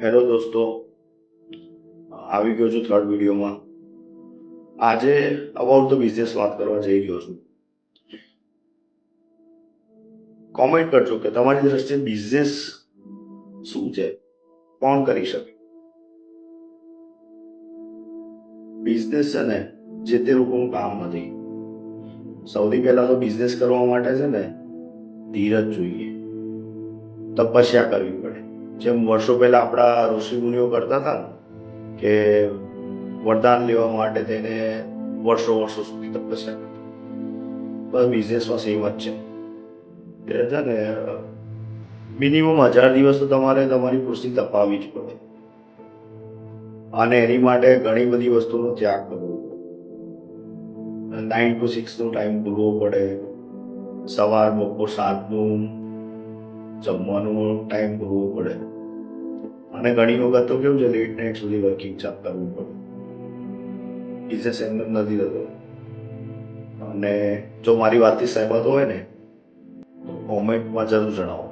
Hello દોસ્તો, આવી ગયો છું થર્ડ વિડીયોમાં. આજે અબાઉટ ધ બિઝનેસ વાત કરવા જઈ રહ્યો છું. કોમેન્ટ કરજો કે તમારી દ્રષ્ટિએ બિઝનેસ શું છે, કોણ કરી શકે. બિઝનેસ છે ને જે તે લોકોનું કામ નથી. સૌથી પહેલા તો બિઝનેસ કરવા માટે છે ને ધીરજ જોઈએ, તપસ્યા કરવી પડે. જેમ વર્ષો પહેલા આપણા ઋષિ મુનિઓ કરતા હતા ને કે વરદાન લેવા માટે તેને વર્ષો સુધી તપસ્યા કરતા. બસ બિઝનેસમાં સેમ જ છે ને, મિનિમમ 1000 દિવસ તો તમારે તમારી કૃષિ તપાવવી જ પડે અને એની માટે ઘણી બધી વસ્તુનો ત્યાગ કરવો પડે. 9 to 6 નો ટાઈમ ભૂલવો પડે, સવાર બપોર 7નું જમવાનું ટાઈમ ભૂલવો પડે અને ઘણી વખત તો કેવું છે લેટ નાઇટ સુધી વર્કિંગ કરવું પડે. બિઝનેસ એમ નથી થતો. અને જો મારી વાતથી સહેમત હોય ને તો કોમેન્ટમાં જરૂર જણાવો.